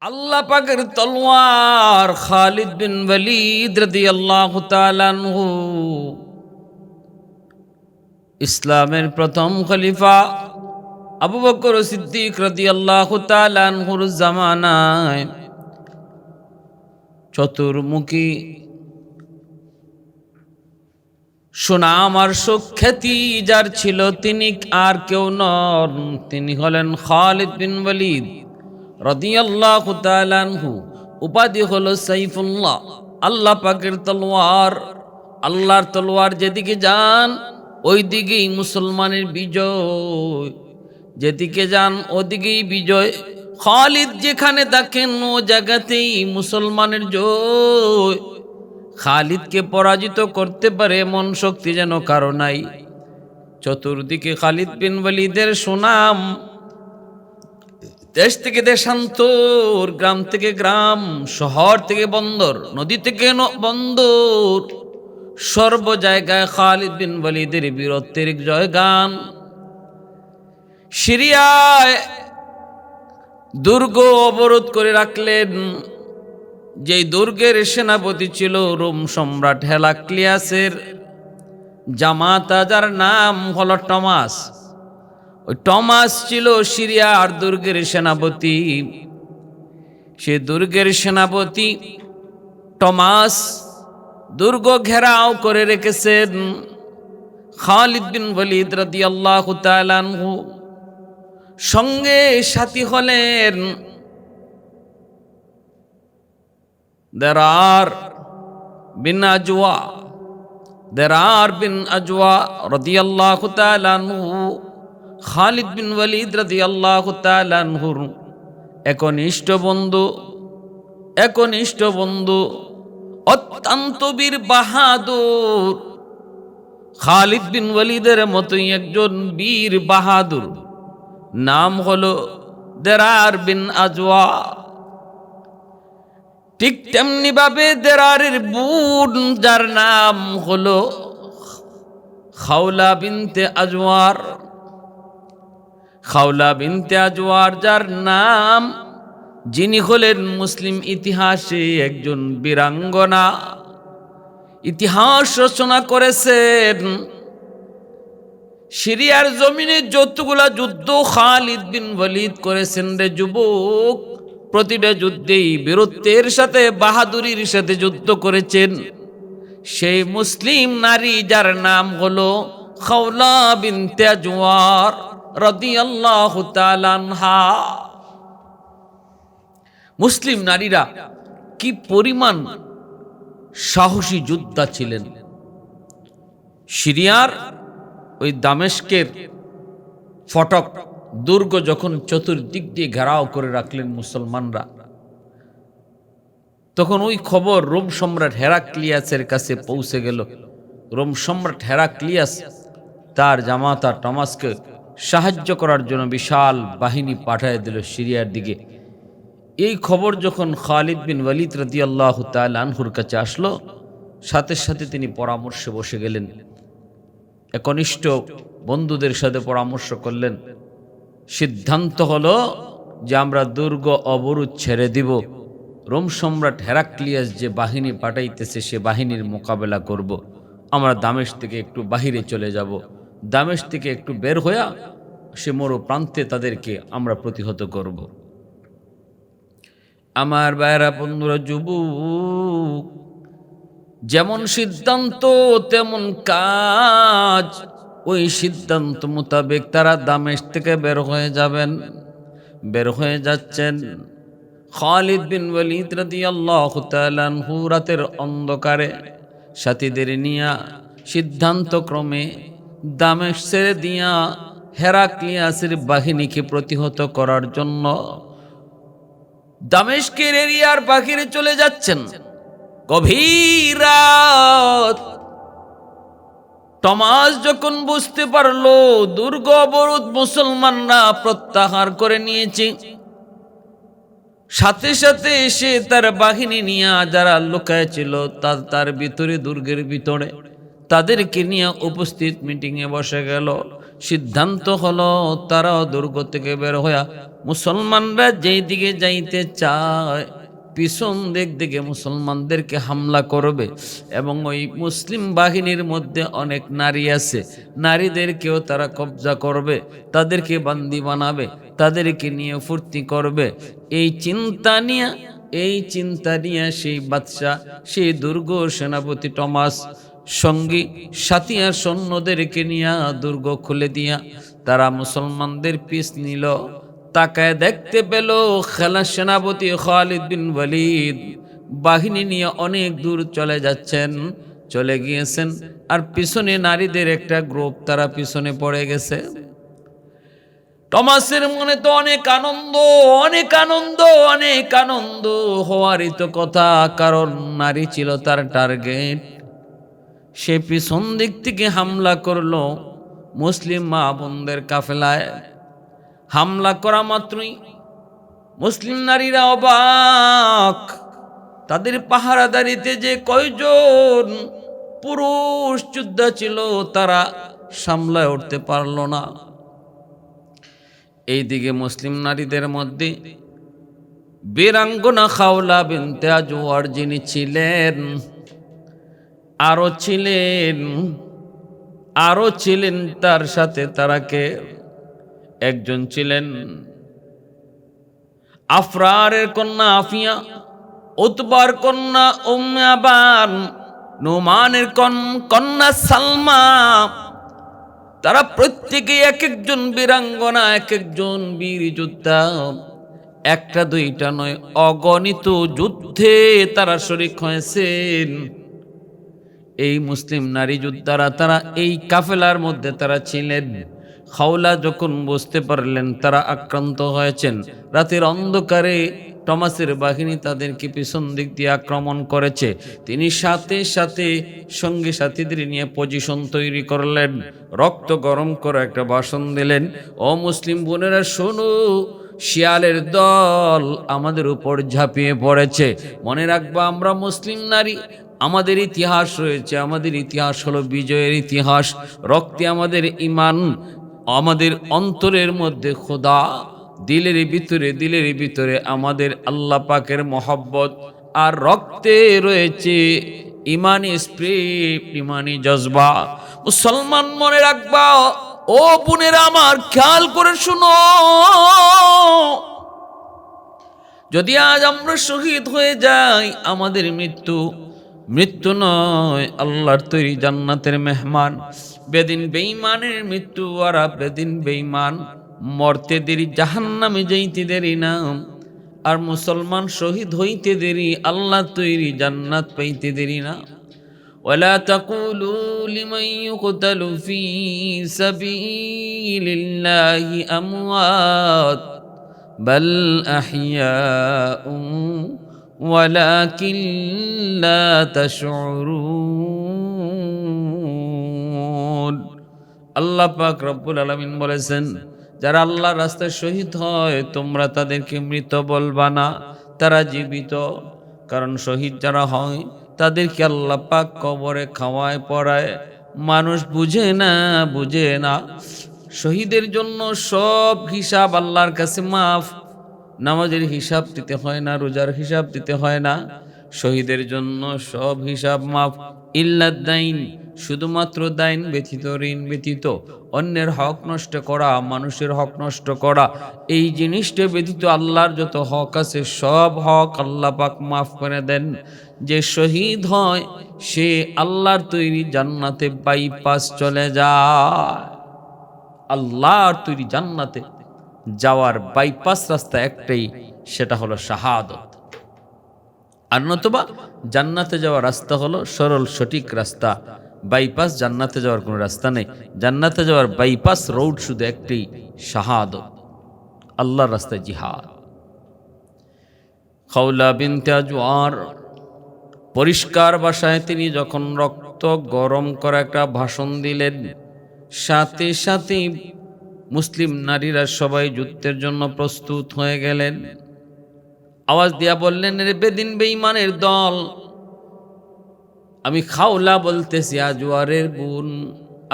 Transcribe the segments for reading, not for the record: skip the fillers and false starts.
আল্লাহ পাকের তলোয়ার খালিদ বিন ওয়ালিদ রাদিয়াল্লাহু তাআলা আনহু ইসলামের প্রথম খলিফা আবু বকর সিদ্দিক রাদিয়াল্লাহু তাআলা আনহুর জামানায় চতুর্মুখী সুনাম আর সুখ্যাতি যার ছিল তিনি আর কেউ নন, তিনি হলেন খালিদ বিন ওয়ালিদ রাদিয়াল্লাহু তাআলা আনহু। উপাধি হলো সাইফুল্লাহ, আল্লাহ পাকের তলোয়ার। আল্লাহর তলোয়ার যেদিকে যান ওই দিকেই মুসলমানের বিজয়, যেদিকে যান ওদিকেই বিজয়। খালিদ যেখানে দেখেন ও জায়গাতেই মুসলমানের জয়। খালিদকে পরাজিত করতে পারে এমন শক্তি যেন কারো নাই। চতুর্দিকে খালিদ বিন ওয়ালিদের সুনাম, দেশ থেকে দেশান্তর, গ্রাম থেকে গ্রাম, শহর থেকে বন্দর, নদী থেকে বন্দর, সর্ব জায়গায় খালিদ বিন ওয়ালিদের বীরত্বের জয়গান। সিরিয়ায় দুর্গ অবরোধ করে রাখলেন। যেই দুর্গের সেনাপতি ছিল রোম সম্রাট হেরাক্লিয়াসের জামাতা, যার নাম হলো টমাস। ওই টমাস ছিল সিরিয়ার দুর্গের সেনাপতি। সে দুর্গের সেনাপতি টমাস দুর্গ ঘেরাও করে রেখেছেন। খালিদ বিন ওয়ালিদ রাদিয়াল্লাহু তাআলা আনহু সঙ্গে সাথী হলেন দেরার বিন আজওয়া রাদিয়াল্লাহু তাআলা আনহু খালিদ বিন ওয়ালিদ রাদিয়াল্লাহু তাআলা আনহুর একনিষ্ঠ বন্ধু, অত্যন্ত বীর বাহাদুর। খালিদ বিন ওয়ালিদের মতোই একজন বীর বাহাদুর, নাম হলো দেরার বিন আজওয়া। ঠিক তেমনি ভাবে দেরারের বোন, যার নাম হলো খাওলা বিনতে আজওয়ার, যার নাম, যিনি হলেন মুসলিম ইতিহাসে একজন বীরাঙ্গনা, ইতিহাস রচনা করেছেন। সিরিয়ার জমিনে যতগুলা যুদ্ধ খালিদ বিন ওয়ালিদ করেছেন রে যুবক, প্রতিটা যুদ্ধেই বীরত্বের সাথে বাহাদুরির সাথে যুদ্ধ করেছেন। সেই মুসলিম নারী যার নাম হলো খাওলা বিনতে আজওয়ার রাদিয়াল্লাহু তাআলা আনহা। মুসলিম নারীরা কি পরিমাণ সাহসী যোদ্ধা ছিলেন। সিরিয়ার ওই দামেস্কের ফটক দুর্গ যখন চতুর্দিক দিয়ে ঘেরাও করে রাখলেন মুসলমানরা, তখন ওই খবর রোম সম্রাট হেরাক্লিয়াসের কাছে পৌঁছে গেল। রোম সম্রাট হেরাক্লিয়াস তার জামাতা টমাসকে সাহায্য করার জন্য বিশাল বাহিনী পাঠিয়ে দিল সিরিয়ার দিকে। এই খবর যখন খালিদ বিন ওয়ালিদ রাদিয়াল্লাহু তাআলা আনহুর কাছে আসলো, সাথে সাথে তিনি পরামর্শে বসে গেলেন। একনিষ্ঠ বন্ধুদের সাথে পরামর্শ করলেন। সিদ্ধান্ত হলো যে আমরা দুর্গ অবরোধ ছেড়ে দিব, রোম সম্রাট হেরাক্লিয়াস যে বাহিনী পাঠাইতেছে সে বাহিনীর মোকাবেলা করব। আমরা দামেস্ক থেকে একটু বাহিরে চলে যাব, দামেস্ক থেকে একটু বের হইয়া সে মরু প্রান্তে তাদেরকে আমরা প্রতিহত করব। আমার ভাইরা বন্ধুরা, যুবক, যেমন সিদ্ধান্ত তেমন কাজ। ওই সিদ্ধান্ত মোতাবেক তারা দামেস্ক থেকে বের হয়ে যাচ্ছেন। খালিদ বিন ওয়ালিদ রাদিয়াল্লাহু তাআলা আনহু রাতের অন্ধকারে সাথীদের নিয়া সিদ্ধান্ত ক্রমে দামেস্ক ছেড়ে দিয়া হেরাক্লিয়াসের বাহিনীকে প্রতিহত করার জন্য দামেস্কের এরিয়ার বাহিরে চলে যাচ্ছেন। গভীর রাত। টমাস যখন বুঝতে পারলো দুর্গ অবরোধ মুসলমানরা প্রত্যাহার করে নিয়েছে, সাথে সাথে এসে তার বাহিনী নিয়ে যারা লুকায় ছিল তার ভিতরে, দুর্গের ভিতরে, তাদেরকে নিয়ে উপস্থিত মিটিংয়ে বসে গেল। সিদ্ধান্ত হলো তারাও দুর্গ থেকে বের হইয়া মুসলমানরা যেই দিকে যাইতে চায় পিছন দিক দিকে মুসলমানদেরকে হামলা করবে এবং ওই মুসলিম বাহিনীর মধ্যে অনেক নারী আছে, নারীদেরকেও তারা কবজা করবে, তাদেরকে বান্দি বানাবে, তাদেরকে নিয়ে ফুর্তি করবে। এই চিন্তা নিয়ে সেই বাদশা, সেই দুর্গ সেনাপতি টমাস সঙ্গী সাথী আর সৈন্যদেরকে নিয়ে দুর্গ খুলে দিয়া তারা মুসলমানদের পিছ নিল। তাকায় দেখতে পেল খেলা সেনাপতি খালিদ বিন ওয়ালিদ বাহিনী নিয়ে অনেক দূর চলে গিয়েছেন, আর পিছনে নারীদের একটা গ্রুপ তারা পিছনে পড়ে গেছে। টমাসের মনে তো অনেক আনন্দ হওয়ারই তো কথা, কারণ নারী ছিল তার টার্গেট। সে পিছন দিক থেকে হামলা করলো মুসলিম মা বোনদের কাফেলায়। হামলা করা মাত্রই মুসলিম নারীরা অবাক, তাদের পাহারাদারিতে যে কয়জন পুরুষ যোদ্ধা ছিল তারা সামলায় উঠতে পারল না। এইদিকে মুসলিম নারীদের মধ্যে বীরাঙ্গনা খাওলা বিনতে আজওয়ার যিনি ছিলেন, আরো ছিলেন তার সাথে তারাকে একজন ছিলেন আফরারের কন্যা আফিয়া, উতবার কন্যা উম্মে আবান, নুমানের কন্যা সালমা। তারা প্রত্যেকে এক একজন বীরাঙ্গনা, এক একজন বীর যোদ্ধা। একটা দুইটা নয়, অগণিত যুদ্ধে তারা শরীক হয়েছেন। এই মুসলিম নারী যোদ্ধারা তারা এই কাফেলার মধ্যে তারা ছিলেন। খাওলা যখন বুঝতে পারলেন তারা আক্রান্ত হয়েছেন, রাতের অন্ধকারে টমাসের বাহিনী তাদেরকে পিছন দিক দিয়ে আক্রমণ করেছে, তিনি সাথে সাথে সঙ্গী সাথীদের নিয়ে পজিশন তৈরি করলেন, রক্ত গরম করে একটা ভাষণ দিলেন। ও মুসলিম বোনেরা শোনো, শিয়ালের দল আমাদের উপর ঝাঁপিয়ে পড়েছে। মনে রাখবা আমরা মুসলিম নারী, আমাদের ইতিহাস রয়েছে, আমাদের ইতিহাস হলো বিজয়ের ইতিহাস। রক্তে আমাদের ঈমান, আমাদের অন্তরের মধ্যে খোদা, দিলের ভিতরে আমাদের আল্লাহ পাকের মহব্বত, আর রক্তে রয়েছে ইমানি স্পিরিট, ইমানি জজবা। মুসলমান মনে রাখবা, ও বোনেরা আমার খেয়াল করে শুনো, যদি আজ আমরা শহীদ হয়ে যাই আমাদের মৃত্যু নয়, আল্লাহর তৈরি জান্নাতের মেহমান। বেদিন বেঈমানের মৃত্যু, আর বেদিন বেঈমান মরতে দেরি, জাহান্নামে যাইতে দেরি না। আর মুসলমান শহীদ হইতে দেরি, আল্লাহ তৈরি জান্নাত পাইতে দেরি না। ওয়ালা তাকুলু লিমান ইউকতালু ফি সাবিলিল্লাহি আমওয়াত বাল আহইয়াউ ওয়ালাকিন লা তাশউরুন। আল্লাহ পাক রব্বুল আলামিন বলেছেন, যারা আল্লাহর রাস্তায় শহীদ হয় তোমরা তাদেরকে মৃত বলবা না, তারা জীবিত। কারণ শহীদ যারা হয় তাদেরকে আল্লাহ পাক কবরে খাওয়ায় পড়ায়, মানুষ বুঝে না। শহীদের জন্য সব হিসাব আল্লাহর কাছে মাফ। নামাজের হিসাব দিতে হয় না, রোজার হিসাব দিতে হয় না, শহীদের জন্য সব হিসাব মাফ। ইল্লাদ দাইন, শুধুমাত্র দাইন ব্যতীত, ঋণ ব্যতীত, অন্যের হক নষ্ট করা, মানুষের হক নষ্ট করা, এই জিনিসটা ব্যতীত আল্লাহর যত হক আছে সব হক আল্লাহ পাক মাফ করে দেন। যে শহীদ হয় সে আল্লাহর তৈরি জান্নাতে বাইপাস চলে যায়। আল্লাহর তৈরি জান্নাতে যাওয়ার বাইপাস রাস্তা একটাই, সেটা হলো শাহাদত। আর নতুবা জান্নাতে যাওয়ার রাস্তা হলো সরল সঠিক রাস্তা। বাইপাস জান্নাতে যাওয়ার কোনো রাস্তা নেই। জান্নাতে যাওয়ার বাইপাস রোড শুধু একটি, শাহাদত, আল্লাহর রাস্তায় জিহাদ। খাওলা বিনতে আজওয়ার পরিষ্কার ভাষায় তিনি যখন রক্ত গরম করা একটা ভাষণ দিলেন, সাথে সাথে মুসলিম নারীরা সবাই যুদ্ধের জন্য প্রস্তুত হয়ে গেলেন। আওয়াজ দিয়া বললেন, রে বেদিন বেঈমানের দল, আমি খাওলা বলতেছি, আজওয়ারের বোন,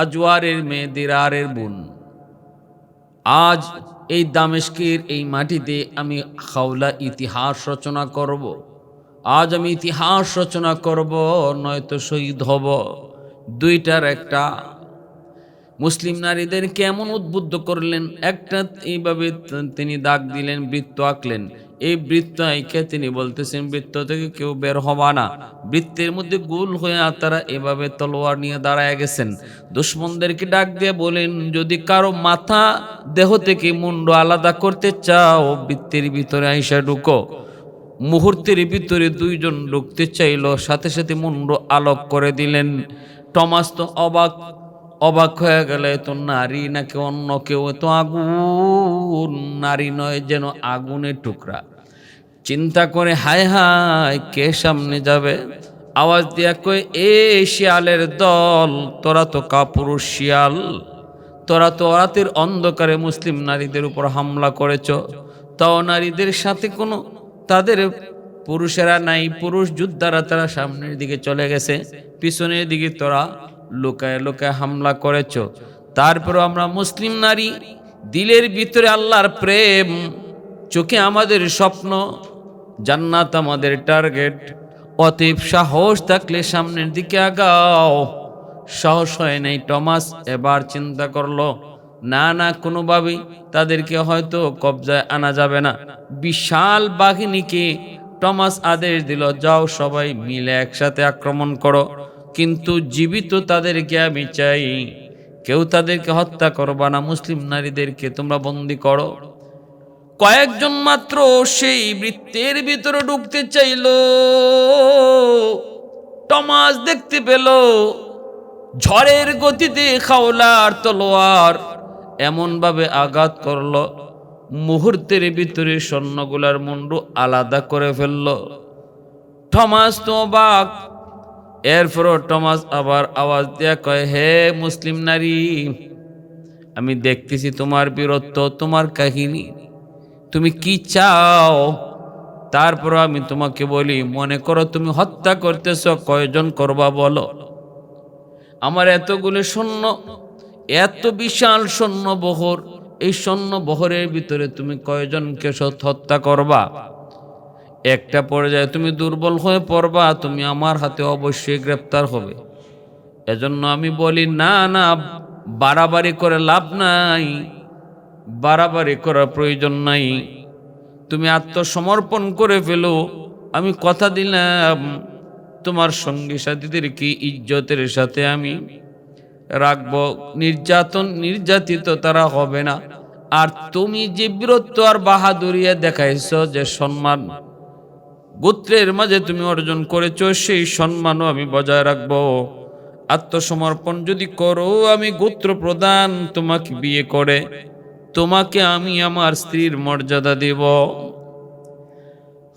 আজওয়ারের মেয়ে দিরারের বোন। আজ এই দামেস্কের এই মাটিতে আমি খাওলা ইতিহাস রচনা করব। আজ আমি ইতিহাস রচনা করব, নয়তো শহীদ হব। দুইটার একটা। মুসলিম নারীদের কেমন উদ্বুদ্ধ করলেন, একটা এইভাবে তিনি দাগ দিলেন, বৃত্ত আঁকলেন। এই বৃত্ত আঁকে তিনি বলতেছেন বৃত্ত থেকে কেউ বের হবা না। বৃত্তের মধ্যে গোল হয়ে তারা এভাবে তলোয়ার নিয়ে দাঁড়ায় গেছেন। দুশমনদেরকে ডাক দিয়ে বলেন, যদি কারো মাথা দেহ থেকে মুন্ড আলাদা করতে চাও, বৃত্তের ভিতরে আইসা ঢুকো। মুহূর্তের ভিতরে দুইজন ঢুকতে চাইল, সাথে সাথে মুন্ড আলোক করে দিলেন। টমাস তো অবাক হয়ে গেল, তো নারী নাকি অন্য কেউ, তো আগুন, নারী নয় যেন আগুনের টুকরা। চিন্তা করে হায় হায়, কে সামনে যাবে? আওয়াজ দিয়া কই, এ শিয়ালের দল, তোরা তো কাপুরুষ শিয়াল, তোরা তো রাতের অন্ধকারে মুসলিম নারীদের উপর হামলা করেছ। তাও নারীদের সাথে কোনো তাদের পুরুষেরা নাই, পুরুষ যোদ্ধারা তারা সামনের দিকে চলে গেছে, পিছনের দিকে তোরা লুকায় লুকায় হামলা করেছ। তারপরে আমরা মুসলিম নারী, দিলের ভিতরে আল্লাহর প্রেম, চোখে আমাদের স্বপ্ন, জান্নাত আমাদের টার্গেট। অতএব সাহস থাকলে সামনের দিকে আগাও। সাহস হয় নাই টমাস। এবার চিন্তা করলো, না না, কোনোভাবেই তাদেরকে হয়তো কবজায় আনা যাবে না। বিশাল বাহিনীকে টমাস আদেশ দিল, যাও সবাই মিলে একসাথে আক্রমণ করো, কিন্তু জীবিত তাদেরকে আমি চাই, কেউ তাদেরকে হত্যা করবা না, মুসলিম নারীদেরকে তোমরা বন্দি করো। কয়েকজন মাত্র সেই বৃত্তের ভিতরে ঢুকতে চাইল। টমাস দেখতে পেল ঝড়ের গতিতে খাওলার তলোয়ার এমন ভাবে আঘাত করলো, মুহূর্তের ভিতরে সৈন্যগুলার মুন্ডু আলাদা করে ফেলল। টমাস তো অবাক। এরপরও টমাস আবার আওয়াজ দিয়া কয়, হে মুসলিম নারী, আমি দেখতেছি তোমার বীরত্ব, তোমার কাহিনী, তুমি কি চাও? তারপর আমি তোমাকে বলি, মনে করো তুমি হত্যা করতেছ, কয়জন করবা বলো? আমার এতগুলো সৈন্য, এত বিশাল সৈন্যবহর, এই সৈন্যবহরের ভিতরে তুমি কয়জনকে হত্যা করবা? একটা পর্যায়ে তুমি দুর্বল হয়ে পড়বা, তুমি আমার হাতে অবশ্যই গ্রেপ্তার হবে। এজন্য আমি বলি, না না, বাড়াবাড়ি করে লাভ নাই, বাড়াবাড়ি করার প্রয়োজন নাই, তুমি আত্মসমর্পণ করে ফেলো। আমি কথা দিলাম তোমার সঙ্গী সাথীদেরকে ইজ্জতের সাথে আমি রাখবো, নির্যাতিত তারা হবে না। আর তুমি যে বীরত্ব আর বাহাদুরিয়া দেখাইছ, যে সম্মান গোত্রের মাঝে তুমি অর্জন করেছ, সেই সম্মানও আমি বজায় রাখবো। আত্মসমর্পণ যদি করো, আমি গোত্র প্রধান তোমাকে বিয়ে করে তোমাকে আমি আমার স্ত্রীর মর্যাদা দেব।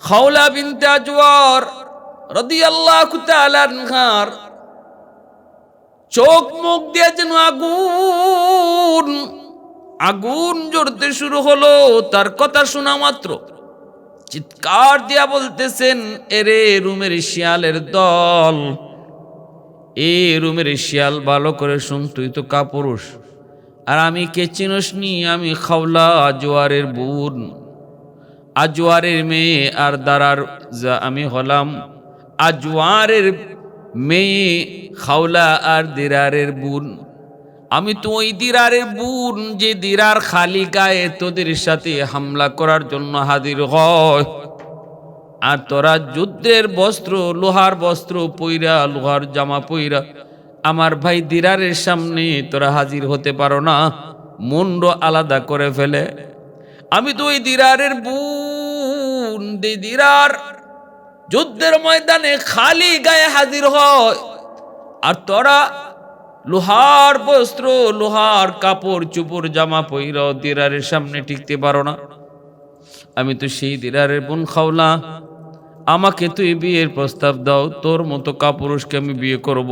খাওলা বিনতে আজওয়ার রাদিয়াল্লাহু তাআলা আনহার চোখ মুখ দিয়ে যেন আগুন আগুন জ্বলতে শুরু হলো। তার কথা শোনা মাত্র চিৎকার দিয়া বলতেছেন, এরে রুমের শিয়ালের দল, এ রুমের শিয়াল, ভালো করে শুন, তুই তো কাপুরুষ, আর আমি কে চিনস নি? আমি খাওলা, আজওয়ারের বোন, আজওয়ারের মেয়ে, আর দারার আমি হলাম আজওয়ারের মেয়ে, খাওলা আর দিরারের বোন। আমি তো ওই দিরারের বোন, যে দিরার খালি গায়ে তোদের সাথে হামলা করার জন্য হাজির হয়। আর তোরা যুদ্ধের বস্ত্র, লোহার বস্ত্র পইরা, লোহার জামা পইরা আমার ভাই দিরারের সামনে তোরা হাজির হতে পারো না, মুন্ড আলাদা করে ফেলে। আমি তো ওই দিরারের বোন, দিরার যুদ্ধের ময়দানে খালি গায়ে হাজির হয়, আর তোরা লোহার বস্ত্র, লোহার কাপড় চুপড় জামা পইরা দিরারের সামনে টিকতে পারো না। আমি তো সেই দিরারের বোন খাওলা, আমাকে তুই বিয়ের প্রস্তাব দাও, তোর মতো কাপুরুষকে আমি বিয়ে করব।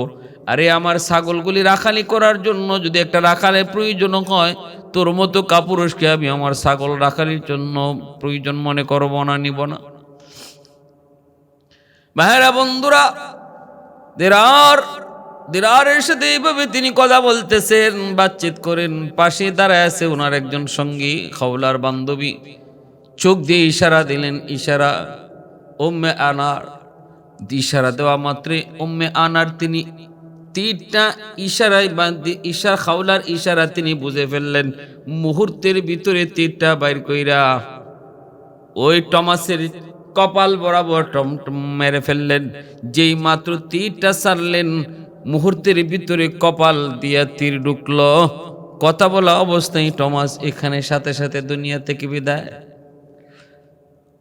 আরে আমার ছাগলগুলি রাখালি করার জন্য যদি একটা রাখালের প্রয়োজন হয়, তোর মতো কাপুরুষকে আমি আমার ছাগল রাখালির জন্য প্রয়োজন মনে করব না, নিব না। ভাইরা বন্ধুরা, দিরার দেরারের সাথে এইভাবে তিনি কথা বলতেছেন, বাতচিত করেন। পাশে দাঁড়ায় আছে ওনার একজন সঙ্গী, খাওলার বান্ধবী। চোখ দিয়ে ইশারা দিলেন, ইশারা উম্মে আনার। ইশারা দেওয়া মাত্রে উম্মে আনার তিনি তীরটা ইশারায় ইশারা, খাওলার ইশারা তিনি বুঝে ফেললেন। মুহূর্তের ভিতরে তীরটা বাইর কইরা ওই টমাসের কপাল বরাবর মেরে ফেললেন। যেই মাত্র তীরটা ছাড়লেন, মুহূর্তের ভিতরে কপাল দিয়া তীর ঢুকলো। কথা বলা অবস্থায় টমাস এখানে সাথে সাথে দুনিয়া থেকে বিদায়।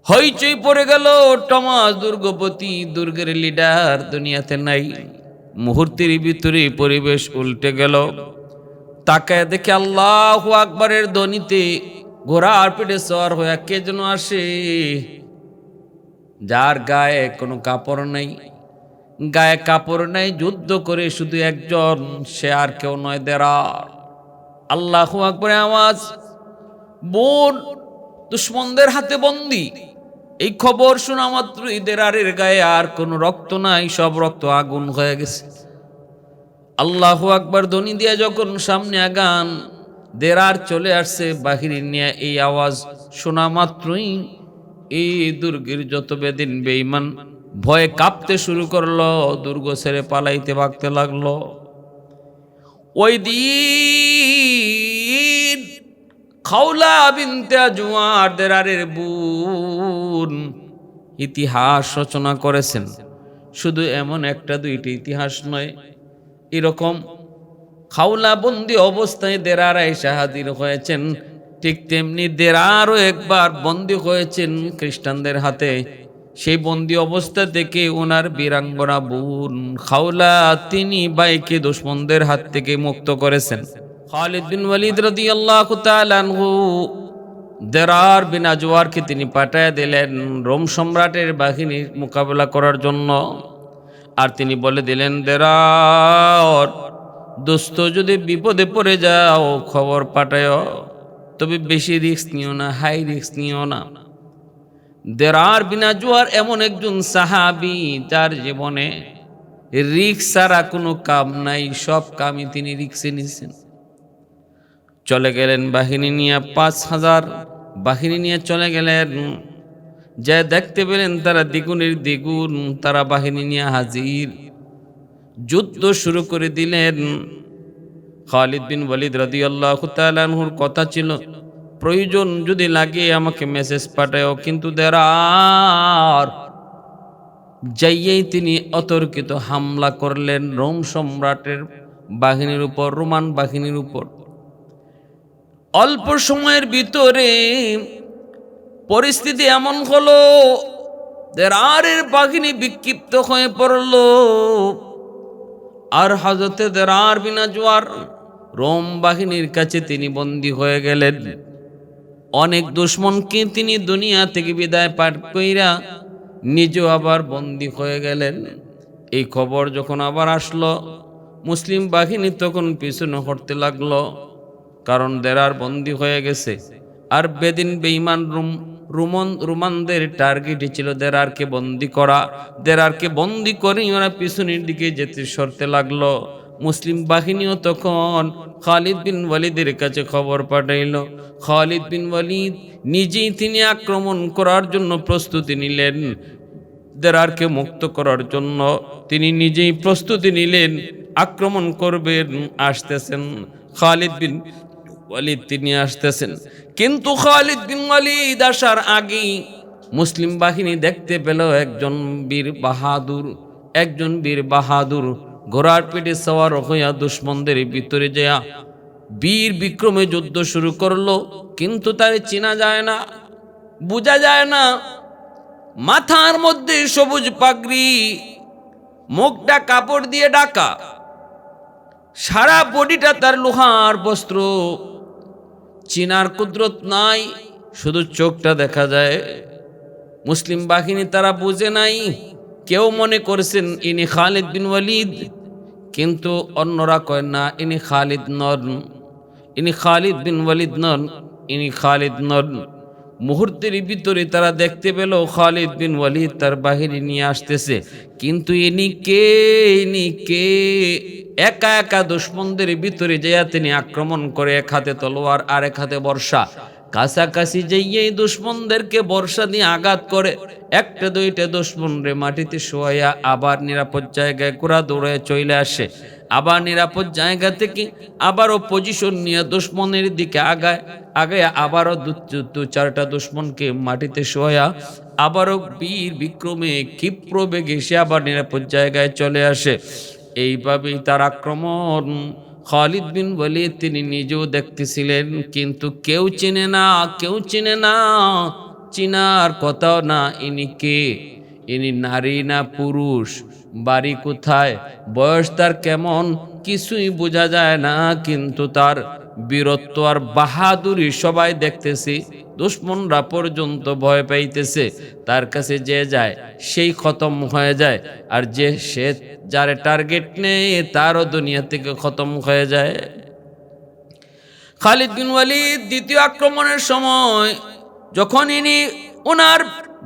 হইচই পড়ে গেল। টমাস দুর্গপতি, দুর্গের লিডার দুনিয়াতে নাই। মুহূর্তের ভিতরে পরিবেশ উল্টে গেল। তাকায় দেখে আল্লাহু আকবারের ধ্বনিতে ঘোড়ার পিঠে সওয়ার হয়ে কে যেন আসে, যার গায়ে কোনো কাপড় নেই। গায়ে কাপড় নেই, যুদ্ধ করে শুধু একজন, সে আর কেউ নয়, দেরার। আল্লাহু আকবারের আওয়াজ। বোন দুশমনদের হাতে বন্দী। এই খবর শোনা মাত্রই দেরারের গায়ে আর কোনো রক্ত নাই, সব রক্ত আগুন হয়ে গেছে। আল্লাহু আকবার ধ্বনি দিয়ে যখন সামনে আগান, দেরার চলে আসছে বাহিনী নিয়ে। এই আওয়াজ শোনা মাত্রই এই দুর্গের যত বেদিন বেঈমান ভয়ে কাঁপতে শুরু করলো, দুর্গ ছেড়ে পালাইতে ভাগতে লাগলো। ওই দিন খাওলা বিনতে আজওয়ার, দেরারের বোন, ইতিহাস রচনা করেছেন। শুধু এমন একটা দুইটি ইতিহাস নয়, এরকম খাওলা বন্দি অবস্থায় দেরার আয়েশা হাজির হয়েছেন। ঠিক তেমনি দেরারও একবার বন্দি হয়েছেন খ্রিস্টানদের হাতে। সেই বন্দি অবস্থা থেকে ওনার বীরাঙ্গনা বোন খাওলা, তিনি বাইকে দুশমনদের হাত থেকে মুক্ত করেছেন। খালিদ বিন ওয়ালিদ রাদিয়াল্লাহু তাআলা আনহু দেরার বিন আজওয়ারকে তিনি পাঠায় দিলেন রোম সম্রাটের বাহিনীর মোকাবেলা করার জন্য। আর তিনি বলে দিলেন, দেরার দোস্ত, যদি বিপদে পড়ে যাও খবর পাঠায়, তবে বেশি রিস্ক নিও না, হাই রিস্ক নিও না। দেরার বিন আজওয়ার এমন একজন সাহাবী, যার জীবনে রিস্ক ছাড়া কোনো কাম নাই, সব কামই তিনি রিস্কে নিয়েছেন। চলে গেলেন বাহিনী নিয়ে, ৫,০০০ বাহিনী নিয়ে চলে গেলেন। যা দেখতে পেলেন তারা দ্বিগুণের দ্বিগুণ, তারা বাহিনী নিয়ে হাজির। যুদ্ধ শুরু করে দিলেন। খালিদ বিন ওয়ালিদ রাদিয়াল্লাহু তাআলা আনহুর কথা ছিল, প্রয়োজন যদি লাগে আমাকে মেসেজ পাঠাও। কিন্তু দেরার যাইয়েই তিনি অতর্কিত হামলা করলেন রোম সম্রাটের বাহিনীর উপর, রোমান বাহিনীর উপর। অল্প সময়ের ভিতরে পরিস্থিতি এমন হলো, দেরারের বাহিনী বিক্ষিপ্ত হয়ে পড়ল। আর হযরতে দেরার বিন আজওয়ার রোম বাহিনীর কাছে তিনি বন্দী হয়ে গেলেন। অনেক দুশমনকে তিনি দুনিয়া থেকে বিদায় পাঠ কইরা নিজেও আবার বন্দী হয়ে গেলেন। এই খবর যখন আবার আসলো, মুসলিম বাহিনী তখন পিছনে হটতে লাগলো, কারণ দেরার বন্দী হয়ে গেছে। আর বেদিন বেঈমান রোমানদের টার্গেটই ছিল দেরারকে বন্দী করা। দেরারকে বন্দী করে ওরা পিছনের দিকে যেতে সরতে লাগলো। মুসলিম বাহিনীও তখন খালিদ বিন ওয়ালিদের কাছে খবর পাঠাইল। খালিদ বিন ওয়ালিদ নিজেই তিনি আক্রমণ করার জন্য প্রস্তুতি নিলেন। দেরারকে মুক্ত করার জন্য তিনি নিজেই প্রস্তুতি নিলেন, আক্রমণ করবেন, আসতেছেন। খালিদ বিন ওয়ালিদ তিনি আসতেছেন। কিন্তু খালিদ বিন ওয়ালিদ আসার আগেই মুসলিম বাহিনী দেখতে পেল একজন বীর বাহাদুর ঘোড়ার পিঠে সওয়ার হইয়া দুশমনদের ভিতরে যায় বীর বিক্রমে যুদ্ধ শুরু করলো। কিন্তু তারে চেনা যায় না, বোঝা যায় না। মাথার মধ্যে সবুজ পাগড়ি, মুখটা কাপড় দিয়ে ঢাকা, সারা বডিটা তার লোহার বস্ত্র। চিনার কুদরত নাই, শুধু চোখটা দেখা যায়। মুসলিম বাহিনী তারা বুঝে নাই, কেউ মনে করছেন ইনি খালিদ বিন ওয়ালিদ, কিন্তু অন্যরা কয় না, ইনি খালিদ নন, ইনি খালিদ বিন ওয়ালিদ নন, ইনি খালিদ নন। মুহূর্তের ভিতরে তারা দেখতে পেল খালিদ বিন ওয়ালিদ তার বাহিনী নিয়ে আসতেছে। কিন্তু ইনি কে একা একা দুশমনদের ভিতরে যেয়া তিনি আক্রমণ করে, এক হাতে তলোয়ার আর এক হাতে বর্ষা, কাছাকাছি যেই দুশমনদেরকে বর্ষা দিয়ে আঘাত করে, একটা দুইটা দুশমনরে মাটিতে শোয়াইয়া আবার নিরাপদ জায়গায় ঘোরা দৌড়ে চলে আসে। আবার নিরাপদ জায়গা থেকে আবারও পজিশন নিয়ে দুশমনের দিকে আগায় আবারও দু চারটা দুশমনকে মাটিতে শোয়া আবারও বীর বিক্রমে ক্ষিপ্র বেগে সে আবার নিরাপদ জায়গায় চলে আসে। এইভাবেই তার আক্রমণ খালিদ বিন ওয়ালিদ তিনি নিজেও দেখতেছিলেন, কিন্তু কেউ চিনে না, চিনার কথাও না। ইনি কে? ইনি নারী না পুরুষ, বাড়ি কোথায়, বয়স তার কেমন, কিছুই বোঝা যায় না। কিন্তু তার বীরত্ব আর বাহাদুরি সবাই দেখতেছি, দুশমনরা পর্যন্ত ভয় পাইতেছে। তার কাছে যে যায় সেই খতম হয়ে যায়, আর সে যার টার্গেট নেই তারও দুনিয়া থেকে খতম হয়ে যায়। খালিদ বিন ওয়ালিদ দ্বিতীয় আক্রমণের সময় যখন ইনি ওনার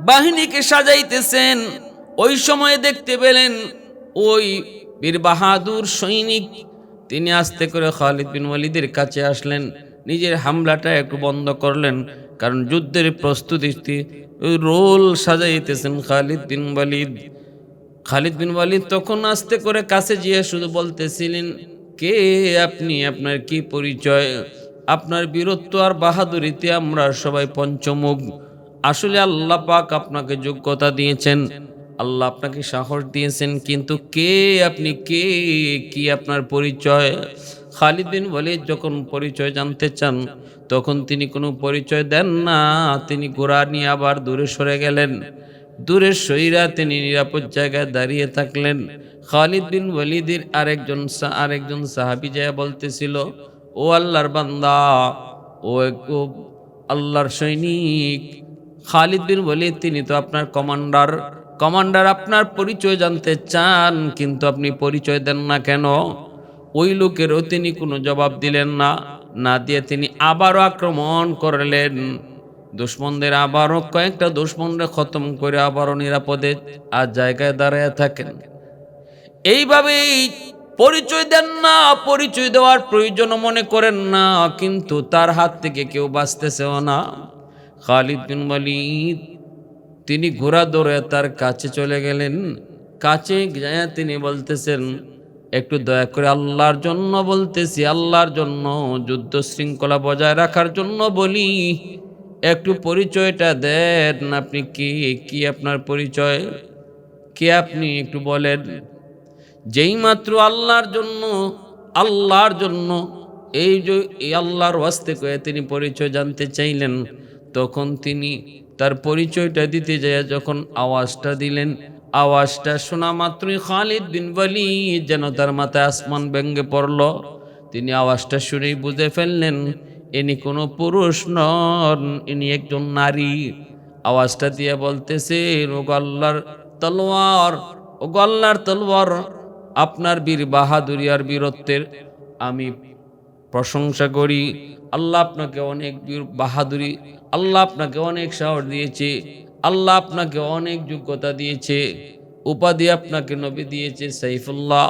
বাহিনীকে সাজাইতেছেন, ওই সময় দেখতে পেলেন ওই বীর বাহাদুর সৈনিক তিনি আস্তে করে খালিদ বিন ওয়ালিদের কাছে আসলেন, নিজের হামলাটা একটু বন্ধ করলেন, কারণ যুদ্ধের প্রস্তুতি রোল সাজাইতেছেন খালিদ বিন ওয়ালিদ। খালিদ বিন ওয়ালিদ তখন আস্তে করে কাছে গিয়ে শুধু বলতেছিলেন, কে আপনি, আপনার কি পরিচয়? আপনার বীরত্ব আর বাহাদুরিতে আমরা সবাই পঞ্চমুখ। আসলে আল্লাহ পাক আপনাকে যোগ্যতা দিয়েছেন, আল্লাহ আপনাকে সাহস দিয়েছেন, কিন্তু কে আপনি, কে, কি আপনার পরিচয়? খালিদ বিন ওয়ালিদ যখন পরিচয় জানতে চান তখন তিনি কোনো পরিচয় দেন না। তিনি ঘোড়া নিয়ে আবার দূরে সরে গেলেন। দূরে সইরা তিনি নিরাপদ জায়গায় দাঁড়িয়ে থাকলেন। খালিদ বিন ওয়ালিদের আরেকজন সাহাবী যায় বলতেছিল, ও আল্লাহর বান্দা, ও আল্লাহর সৈনিক খালিদ বিন ওয়ালিদ, তিনি তো আপনার কমান্ডার আপনার পরিচয় জানতে চান, কিন্তু আপনি পরিচয় দেন না কেন? ওই লোকেরও তিনি কোনো জবাব দিলেন না দিয়ে তিনি আবারও আক্রমণ করলেন। দুশমনদের আবারও কয়েকটা দুশমনরা খতম করে আবারও নিরাপদে আর জায়গায় দাঁড়ায় থাকেন। এইভাবেই পরিচয় দেন না, পরিচয় দেওয়ার প্রয়োজন মনে করেন না, কিন্তু তার হাত থেকে কেউ বাঁচতেছেও না। খালিদ বিন ওয়ালিদ তিনি ঘোড়া দৌড়ে তার কাছে চলে গেলেন। কাছে যায় তিনি বলতেছেন, একটু দয়া করে আল্লাহর জন্য বলতেছি, আল্লাহর জন্য, যুদ্ধ শৃঙ্খলা বজায় রাখার জন্য বলি, একটু পরিচয়টা দেন। আপনি কি আপনার পরিচয়, কে আপনি একটু বলেন। যেই মাত্র আল্লাহর জন্য এই যে আল্লাহর ওয়াস্তে করে তিনি পরিচয় জানতে চাইলেন, তখন তিনি তার পরিচয়টা দিতে যায় যখন আওয়াজটা দিলেন, আওয়াজটা শোনা মাত্রই খালিদ বিন ওয়ালিদ যেন তার মাথায় আসমান ভেঙে পড়ল। তিনি আওয়াজটা শুনেই বুঝে ফেললেন ইনি কোনো পুরুষ নন, ইনি একজন নারী। আওয়াজটা দিয়ে বলতেছে, ও আল্লাহর তলোয়ার, আপনার বীর বাহাদুরি আর বীরত্বের আমি প্রশংসা করি। আল্লাহ আপনাকে অনেক বাহাদুরি, আল্লাহ আপনাকে অনেক সাহস দিয়েছে, আল্লাহ আপনাকে অনেক যোগ্যতা দিয়েছে, উপাধি আপনাকে নবী দিয়েছে সাইফুল্লাহ,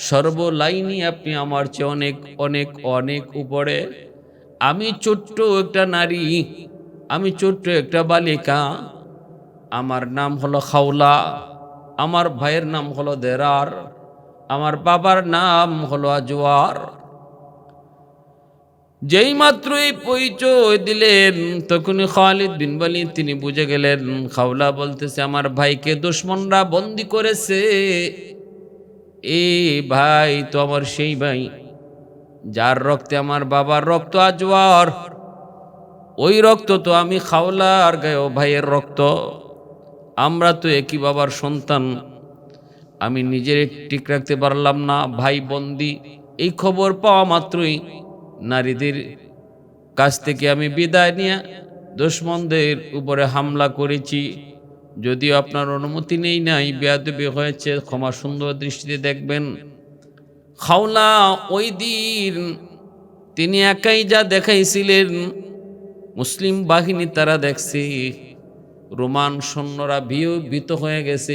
সর্বলাইনি আপনি আমার চেয়ে অনেক অনেক অনেক উপরে। আমি ছোট্ট একটা নারী, আমি ছোট্ট একটা বালিকা, আমার নাম হলো খাওলা, আমার ভাইয়ের নাম হলো দেরার, আমার বাবার নাম হলো আজওয়ার। যেই মাত্র এই পরিচয় দিলেন তখনই খালিদ বিন ওয়ালিদ তিনি বুঝে গেলেন, খাওলা বলতেছে আমার ভাইকে দুশমনরা বন্দী করেছে। এই ভাই তো আমার সেই ভাই যার রক্তে আমার বাবার রক্ত আজওয়ার, ওই রক্ত তো আমি খাওলা আর গায়ে ভাইয়ের রক্ত, আমরা তো একই বাবার সন্তান। আমি নিজের ঠিক রাখতে পারলাম না, ভাই বন্দী। এই খবর পাওয়া মাত্রই নারীদের কাছ থেকে আমি বিদায় নিয়ে দুশমনদের উপরে হামলা করেছি। যদিও আপনার অনুমতি নেই নাই, বেয়াদবি হয়েছে, ক্ষমা সুন্দর দৃষ্টিতে দেখবেন। খাওলা ওই দিন তিনি একাই যা দেখাইছিলেন, মুসলিম বাহিনী তারা দেখছে রোমান সৈন্যরা ভীত হয়ে গেছে।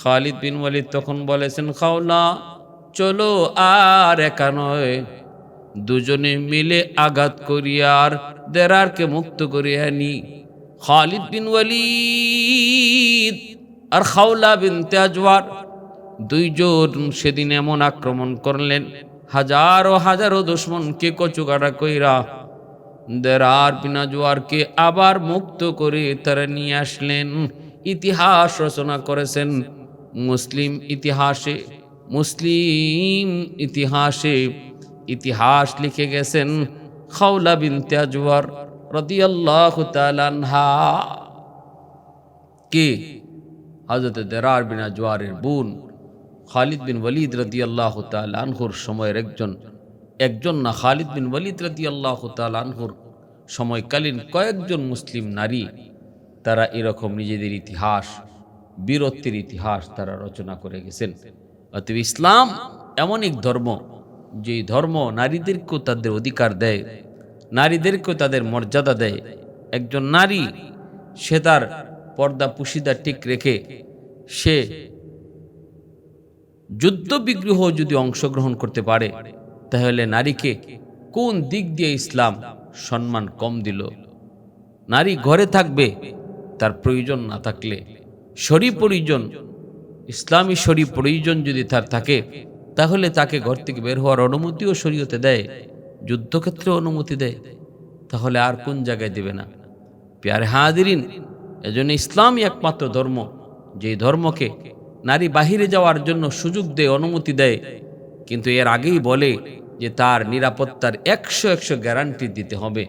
খালিদ বিন ওয়ালিদ তখন বলেছেন, খাওলা চলো আর একা নয়, দুজনে মিলে আঘাত করিয়া আর দেরারকে মুক্ত করিয়া নি। খালিদ বিন ওয়ালিদ আর খাওলা বিনতে আজওয়ার দুইজন সেদিন এমন আক্রমণ করলেন, হাজারো হাজারো দুশমনকে কচুকাটা কইরা দেরার বিন আজওয়ারকে আবার মুক্ত করে তারা নিয়ে আসলেন। ইতিহাস রচনা করেছেন মুসলিম ইতিহাসে ইতিহাস লিখে গেছেন খাওলা বিনতে আজওয়ার রাদিয়াল্লাহু তাআলা আনহা কে হযরত দেরার বিন আজওয়ারের বোন খালিদ বিন ওয়ালিদ রাদিয়াল্লাহু তাআলা আনহুর সময়ের একজন না, খালিদ বিন ওয়ালিদ রাদিয়াল্লাহু তাআলা আনহুর সময়কালীন কয়েকজন মুসলিম নারী তারা এরকম নিজেদের ইতিহাস, বীরত্বের ইতিহাস তারা রচনা করে গেছেন। অতএব ইসলাম এমন এক ধর্ম, যেই ধর্ম নারীদেরকেও তাদের অধিকার দেয়, নারীদেরকেও তাদের মর্যাদা দেয়। একজন নারী সে তার পর্দা পুশিদা ঠিক রেখে সে যুদ্ধ বিগ্রহ যদি অংশগ্রহণ করতে পারে, তাহলে নারীকে কোন দিক দিয়ে ইসলাম সম্মান কম দিল? নারী ঘরে থাকবে, তার প্রয়োজন না থাকলে শরী প্রয়োজন, ইসলামী শরী প্রয়োজন যদি তার থাকে, তাহলে তাকে ঘর থেকে বের হওয়ার অনুমতিও শরীয়তে দেয়, যুদ্ধক্ষেত্রে অনুমতি দেয়, তাহলে আর কোন জায়গায় দেবে না? প্যারে হাজিরিন, এজন্য ইসলামই একমাত্র ধর্ম যেই ধর্মকে নারী বাহিরে যাওয়ার জন্য সুযোগ দেয়, অনুমতি দেয়, কিন্তু এর আগেই বলে যে তার নিরাপত্তার 100% গ্যারান্টি দিতে হবে,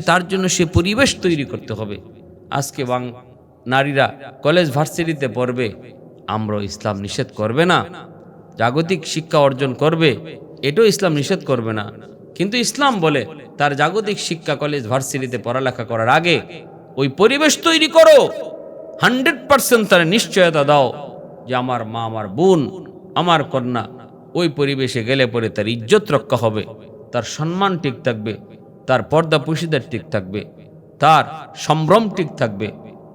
তার জন্য সে পরিবেশ তৈরি করতে হবে। আজকে নারীরা কলেজ ভার্সিটিতে পড়বে, আমরা ইসলাম নিষেধ করবে না, জাগতিক শিক্ষা অর্জন করবে, এটাও ইসলাম নিষেধ করবে না, কিন্তু ইসলাম বলে তার জাগতিক শিক্ষা কলেজ ভার্সিটিতে পড়ালেখা করার আগে ওই পরিবেশ তৈরি করো, 100% তার নিশ্চয়তা দাও যে আমার মা, আমার বোন, আমার কন্যা ওই পরিবেশে গেলে পরে তার ইজ্জত রক্ষা হবে, তার সম্মান ঠিক থাকবে, তার পর্দা পুশিদার ঠিক থাকবে, তার সম্ভ্রম ঠিক থাকবে।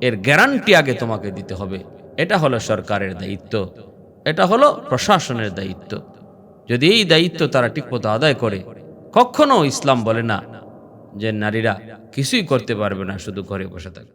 এর গ্যারান্টি আগে তোমাকে দিতে হবে। এটা হলো সরকারের দায়িত্ব, এটা হলো প্রশাসনের দায়িত্ব। যদি এই দায়িত্ব তারা ঠিকমতো আদায় করে, কখনো ইসলাম বলে না যে নারীরা কিছুই করতে পারবে না, শুধু ঘরে বসে থাকবে।